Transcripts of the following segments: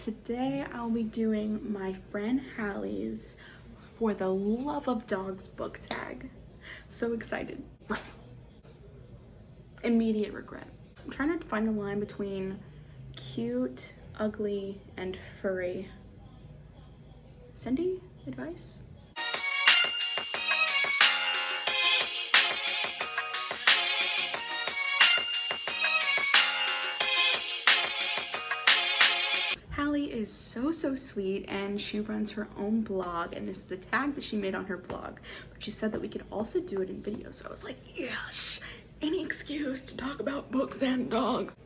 Today I'll be doing my friend Halee's For the Love of Dogs book tag. So excited. Immediate regret. I'm trying to find the line between cute, ugly, and furry. Cindy, advice? Halee is so sweet, and she runs her own blog, and this is the tag that she made on her blog, but she said that we could also do it in video, so I was like, yes, any excuse to talk about books and dogs.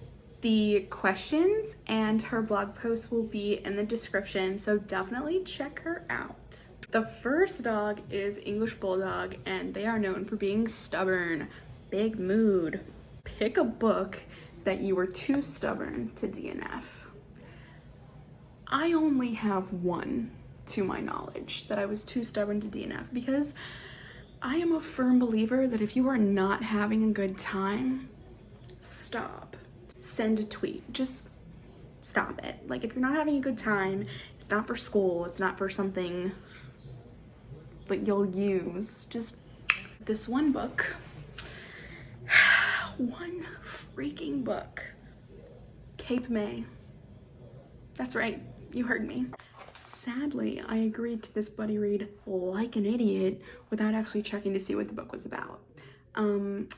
The questions and her blog posts will be in the description, so definitely check her out. The first dog is English Bulldog, and they are known for being stubborn, big mood. Pick a book that you were too stubborn to DNF. I only have one, to my knowledge, that I was too stubborn to DNF, because I am a firm believer that if you are not having a good time, stop. Send a tweet. Just stop it. Like, if you're not having a good time, it's not for school, it's not for something that you'll use. Just this one book. One freaking book. Cape May. That's right. You heard me. Sadly, I agreed to this buddy read like an idiot without actually checking to see what the book was about.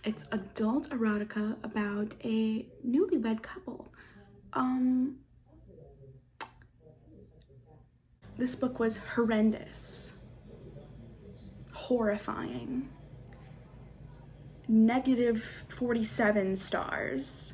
It's adult erotica about a newlywed couple. This book was horrendous, horrifying, -47 stars.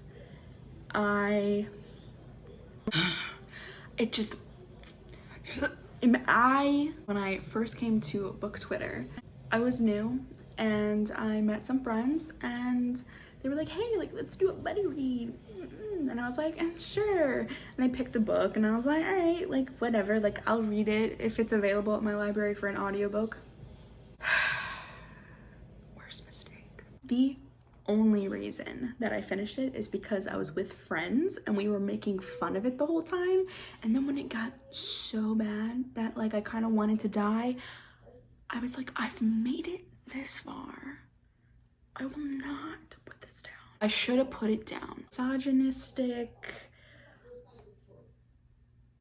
When I first came to book Twitter, I was new and I met some friends and they were like, hey, like, let's do a buddy read. And I was like, sure. And they picked a book and I was like, all right, like, whatever, like, I'll read it if it's available at my library for an audiobook. Worst mistake. The only reason that I finished it is because I was with friends and we were making fun of it the whole time, and then when it got so bad that, like, I kind of wanted to die, I was like, I've made it this far, I will not put this down. I should have put it down. Misogynistic,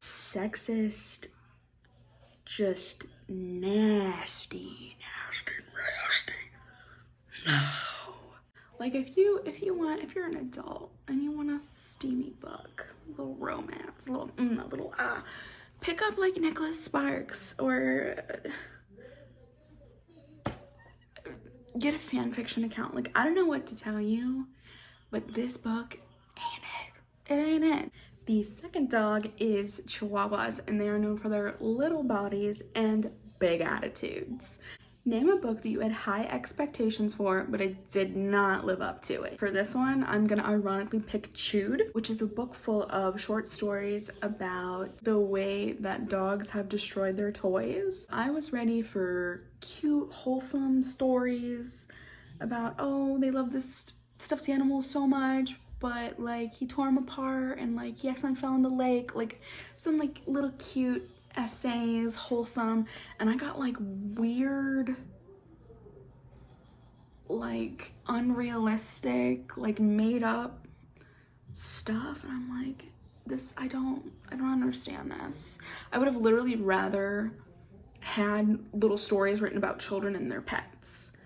sexist, just nasty. No. Like, if you're an adult and you want a steamy book, a little romance, pick up like Nicholas Sparks, or get a fan fiction account. Like, I don't know what to tell you, but this book ain't it. It ain't it. The second dog is Chihuahuas, and they are known for their little bodies and big attitudes. Name a book that you had high expectations for, but it did not live up to it. For this one, I'm gonna ironically pick Chewed, which is a book full of short stories about the way that dogs have destroyed their toys. I was ready for cute, wholesome stories about, oh, they love this stuffed animal so much, but, like, he tore him apart and, like, he accidentally fell in the lake. Like, some, like, little cute essays, wholesome, and I got like weird, like unrealistic, like made up stuff, and I'm like, this, I don't understand this. I would have literally rather had little stories written about children and their pets.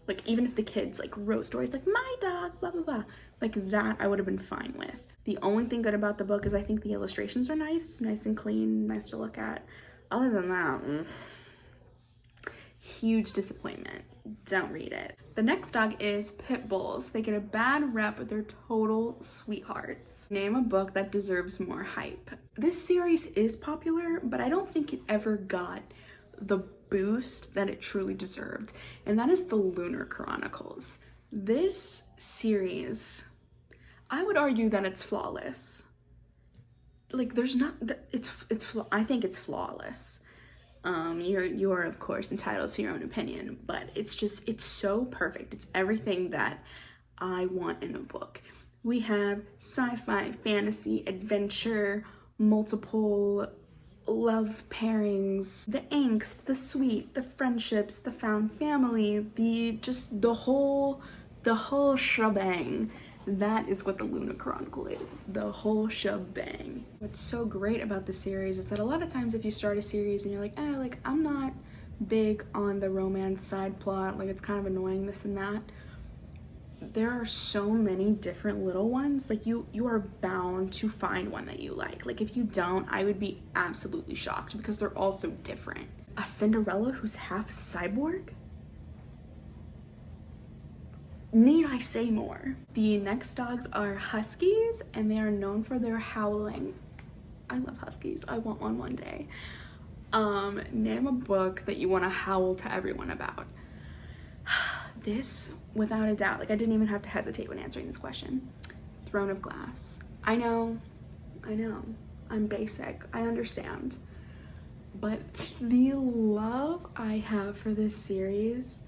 Like, even if the kids like wrote stories like my dog, blah blah blah, like that I would have been fine with. The only thing good about the book is I think the illustrations are nice and clean, nice to look at. Other than that, huge disappointment. Don't read it. The next dog is Pitbulls. They get a bad rep, but they're total sweethearts. Name a book that deserves more hype. This series is popular, but I don't think it ever got the boost that it truly deserved, and that is the Lunar Chronicles. This series, I would argue that it's flawless. Like, there's not, I think it's flawless. You are of course entitled to your own opinion, but it's so perfect. It's everything that I want in a book. We have sci-fi, fantasy, adventure, multiple love pairings, the angst, the sweet, the friendships, the found family, the whole shebang. That is what the Luna Chronicle is, the whole shebang. What's so great about the series is that a lot of times if you start a series and you're like, oh, like I'm not big on the romance side plot, like it's kind of annoying, this and that, there are so many different little ones. Like you are bound to find one that you like. Like if you don't, I would be absolutely shocked because they're all so different. A Cinderella who's half cyborg? Need I say more? The next dogs are Huskies, and they are known for their howling. I love Huskies. I want one day. Name a book that you want to howl to everyone about. This, without a doubt, like I didn't even have to hesitate when answering this question. Throne of Glass. I know, I'm basic, I understand. But the love I have for this series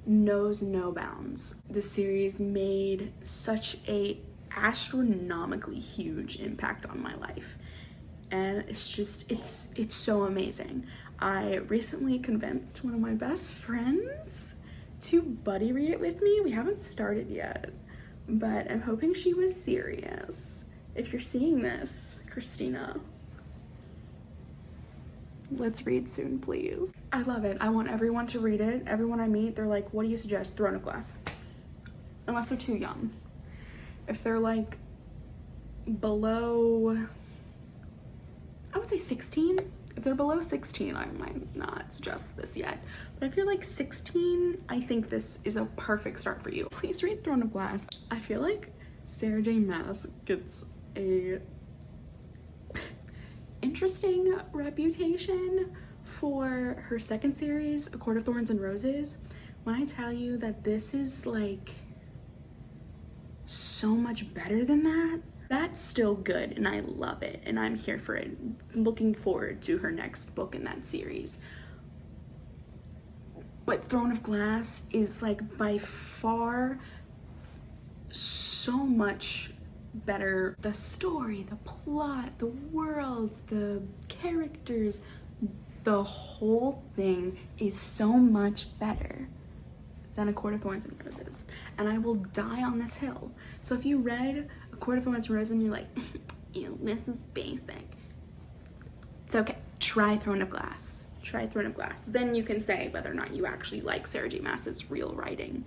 knows no bounds. The series made such a astronomically huge impact on my life. And it's so amazing. I recently convinced one of my best friends to buddy read it with me. We haven't started yet, but I'm hoping she was serious. If you're seeing this, Christina, let's read soon, please. I love it. I want everyone to read it. Everyone I meet, they're like, what do you suggest? Throne of Glass. Unless they're too young. If they're like below, I would say 16. If they're below 16, I might not suggest this yet. But if you're like 16, I think this is a perfect start for you. Please read Throne of Glass. I feel like Sarah J. Maas gets a interesting reputation for her second series, A Court of Thorns and Roses. When I tell you that this is like so much better than that, that's still good and I love it and I'm here for it. Looking forward to her next book in that series. But Throne of Glass is like by far so much better. The story, the plot, the world, the characters, the whole thing is so much better than A Court of Thorns and Roses. And I will die on this hill. So if you read A Court of Thorns and Roses and you're like, ew, this is basic, it's okay. Try Throne of Glass. Try Throne of Glass. Then you can say whether or not you actually like Sarah J. Maas's real writing.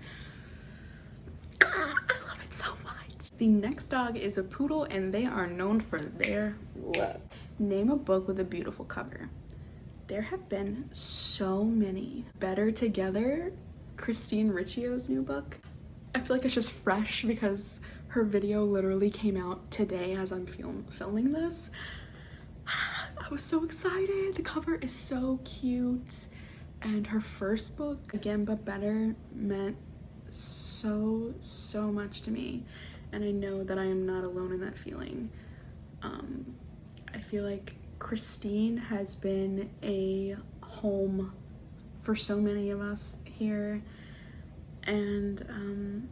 I love it so much. The next dog is a poodle and they are known for their look. Name a book with a beautiful cover. There have been so many. Better Together, Christine Ricciot's new book. I feel like it's just fresh because her video literally came out today as I'm filming this. I was so excited. The cover is so cute. And her first book, Again But Better, meant so much to me. And I know that I am not alone in that feeling. I feel like Christine has been a home for so many of us here. And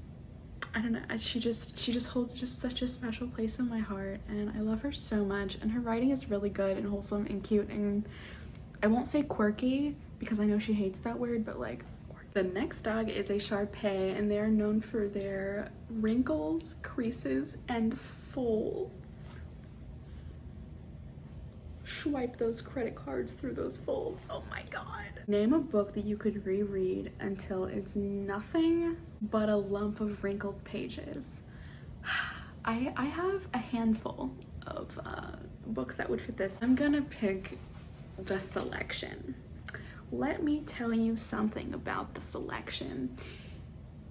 I don't know, she just holds just such a special place in my heart, and I love her so much. And her writing is really good and wholesome and cute, and I won't say quirky because I know she hates that word, but like quirky. The next dog is a Sharpei, and they're known for their wrinkles, creases, and folds. Swipe those credit cards through those folds. Oh my god. Name a book that you could reread until it's nothing but a lump of wrinkled pages. I have a handful of books that would fit this. I'm gonna pick The Selection. Let me tell you something about The Selection.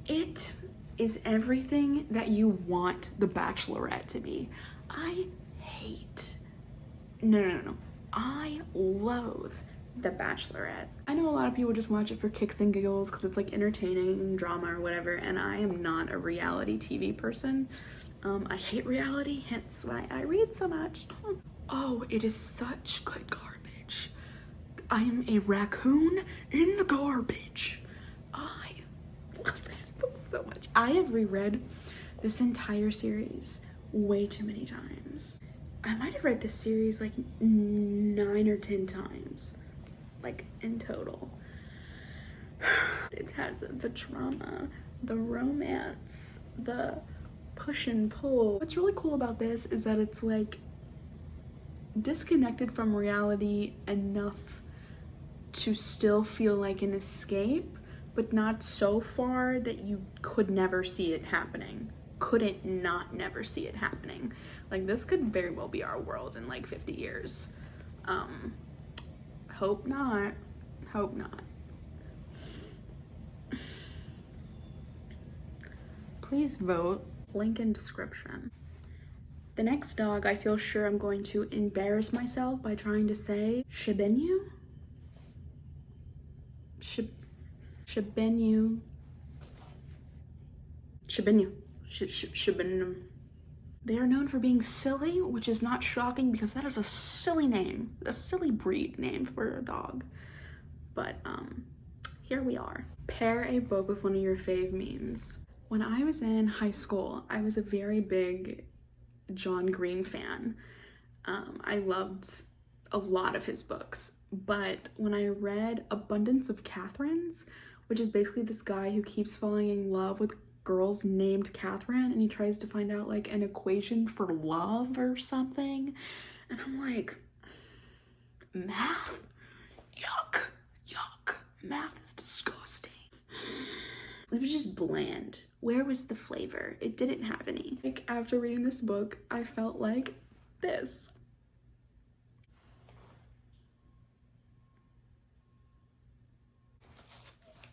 It is everything that you want The Bachelorette to be. No. I loathe The Bachelorette. I know a lot of people just watch it for kicks and giggles because it's like entertaining and drama or whatever, and I am not a reality TV person. I hate reality, hence why I read so much. Oh, it is such good garbage. I am a raccoon in the garbage. I love this book so much. I have reread this entire series way too many times. I might have read this series like 9 or 10 times, like in total. It has the drama, the romance, the push and pull. What's really cool about this is that it's like disconnected from reality enough to still feel like an escape, but not so far that you could never see it happening. Couldn't not never see it happening. Like, this could very well be our world in like 50 years. Hope not. Hope not. Please vote. Link in description. The next dog, I feel sure I'm going to embarrass myself by trying to say Shiba Inu. Shiba Inu. Shiba Inu. Shiba Inu. They are known for being silly, which is not shocking because that is a silly name, a silly breed name for a dog. But here we are. Pair a book with one of your fave memes. When I was in high school, I was a very big John Green fan. I loved a lot of his books, but when I read Abundance of Catherines, which is basically this guy who keeps falling in love with girls named Catherine, and he tries to find out like an equation for love or something, and I'm like, math? Yuck, yuck. Math is disgusting. It was just bland. Where was the flavor? It didn't have any. Like, after reading this book, I felt like this.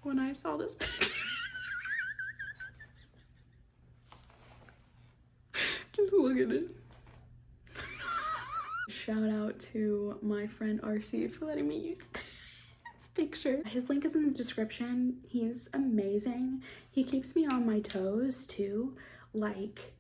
When I saw this picture. Just look at it. Shout out to my friend RC for letting me use this picture. His link is in the description. He's amazing. He keeps me on my toes too. Like,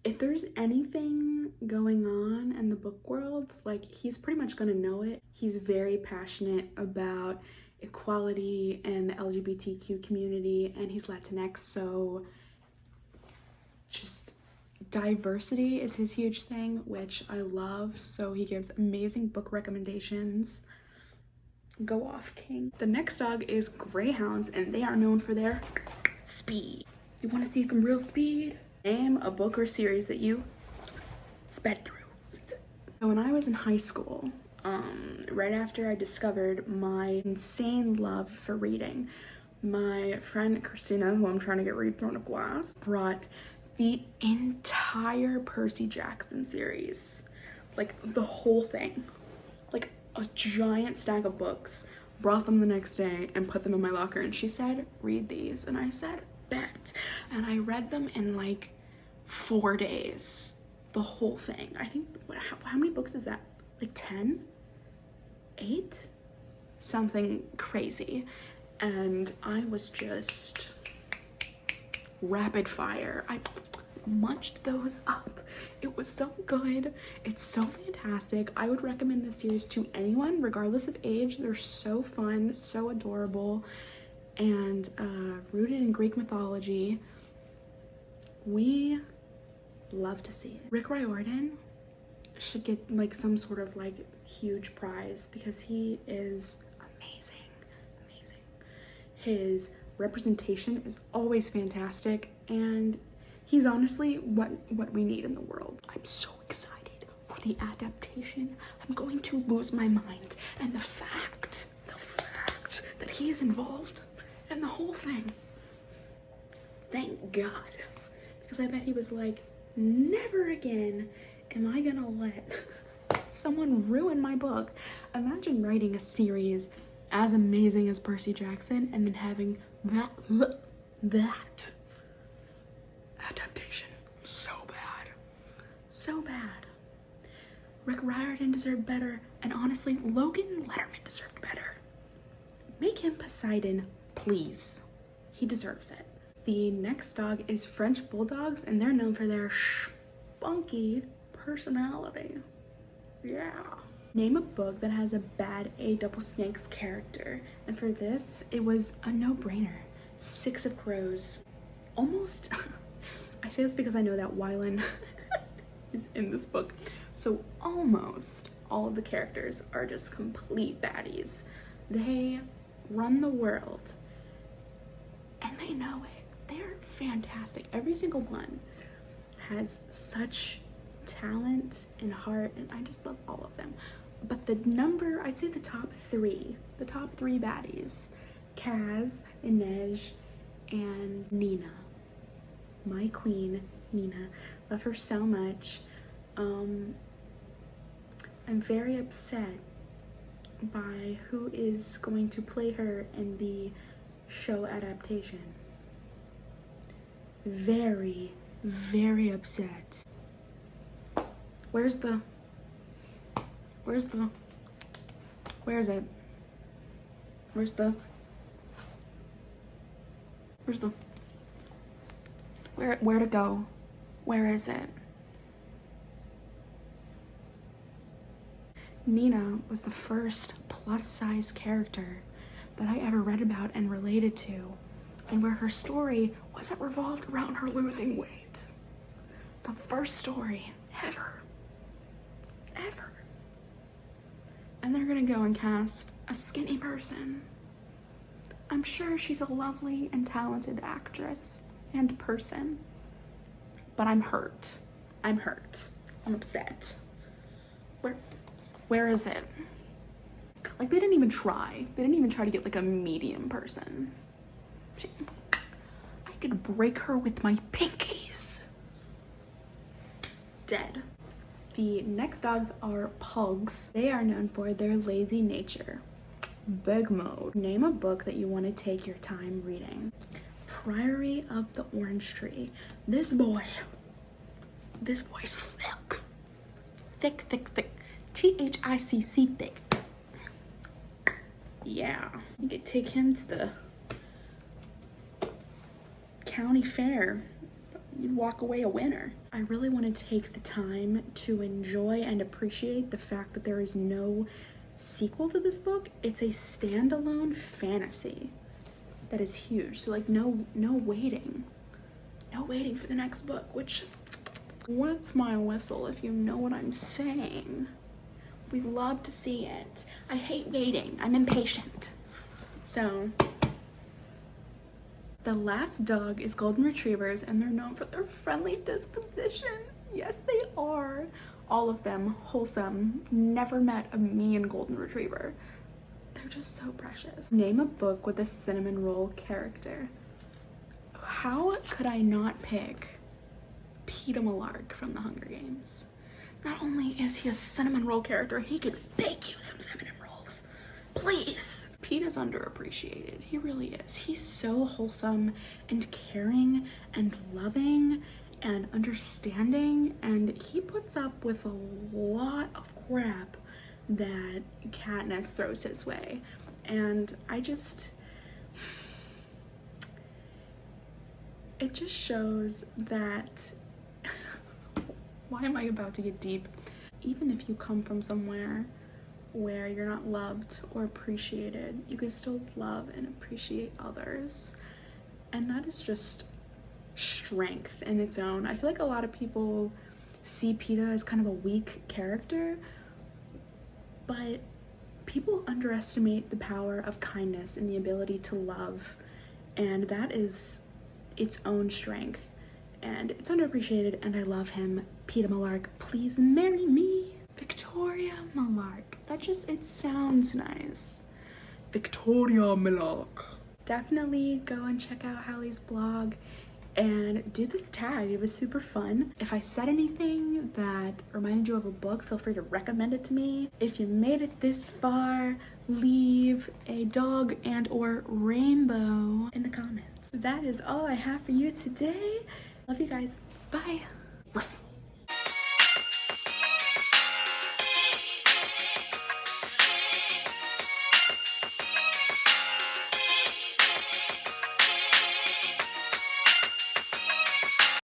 if there's anything going on in the book world, like, he's pretty much gonna know it. He's very passionate about equality and the LGBTQ community, and he's Latinx, so just diversity is his huge thing, which I love. So he gives amazing book recommendations. Go off, king. The next dog is Greyhounds, and they are known for their speed. You want to see some real speed? Name a book or series that you sped through. So when I was in high school, right after I discovered my insane love for reading, my friend Christina, who I'm trying to get Read Throne of Glass, brought the entire Percy Jackson series, like the whole thing, like a giant stack of books, brought them the next day and put them in my locker, and she said, read these, and I said, bet. And I read them in like 4 days, the whole thing. I think, how many books is that? Like 10? 8? Something crazy. And I was just rapid fire. I munched those up. It was so good. It's so fantastic. I would recommend this series to anyone, regardless of age. They're so fun, so adorable, and rooted in Greek mythology. We love to see it. Rick Riordan should get like some sort of like huge prize because he is amazing. His representation is always fantastic, and he's honestly what we need in the world. I'm so excited for the adaptation. I'm going to lose my mind, and the fact that he is involved in the whole thing, thank God, because I bet he was like, never again am I gonna let someone ruin my book. Imagine writing a series as amazing as Percy Jackson and then having that adaptation. So bad. Rick Riordan deserved better, and honestly, Logan Letterman deserved better. Make him Poseidon, please. He deserves it. The next dog is French Bulldogs, and they're known for their spunky personality. Yeah. Name a book that has a bad A double snakes character. And for this, it was a no-brainer. Six of Crows. Almost, I say this because I know that Wylan is in this book. So almost all of the characters are just complete baddies. They run the world and they know it. They're fantastic. Every single one has such talent and heart, and I just love all of them. But I'd say the top three baddies, Kaz, Inej, and Nina. My queen, Nina. Love her so much. I'm very upset by who is going to play her in the show adaptation. Very, very upset. Where is it? Where to go? Where is it? Nina was the first plus-size character that I ever read about and related to, and where her story wasn't revolved around her losing weight. The first story ever. And they're gonna go and cast a skinny person. I'm sure she's a lovely and talented actress and person, but I'm hurt. I'm upset. Where is it? Like, they didn't even try to get like a medium person. I could break her with my pinkies. Dead. The next dogs are pugs. They are known for their lazy nature. Bug mode. Name a book that you want to take your time reading. Priory of the Orange Tree. This boy's thick. Thick. T-H-I-C-C thick. Yeah, you could take him to the county fair. You'd walk away a winner. I really want to take the time to enjoy and appreciate the fact that there is no sequel to this book. It's a standalone fantasy that is huge. So like no waiting for the next book, which, what's my whistle if you know what I'm saying? We love to see it. I hate waiting. I'm impatient. So the last dog is Golden Retrievers, and they're known for their friendly disposition. Yes, they are. All of them wholesome. Never met a mean Golden Retriever. They're just so precious. Name a book with a cinnamon roll character. How could I not pick Peeta Mellark from the Hunger Games? Not only is he a cinnamon roll character, he could bake you some cinnamon rolls. Please. Peeta's underappreciated. He really is. He's so wholesome and caring and loving and understanding, and he puts up with a lot of crap that Katniss throws his way. And it just shows that why am I about to get deep? Even if you come from somewhere where you're not loved or appreciated, you can still love and appreciate others. And that is just strength in its own. I feel like a lot of people see Peeta as kind of a weak character, but people underestimate the power of kindness and the ability to love, and that is its own strength. And it's underappreciated, and I love him. Peeta Mellark, please marry me. Victoria Mellark. It sounds nice. Victoria Mellark. Definitely go and check out Halee's blog and do this tag. It was super fun. If I said anything that reminded you of a book, feel free to recommend it to me. If you made it this far, leave a dog and or rainbow in the comments. That is all I have for you today. Love you guys. Bye.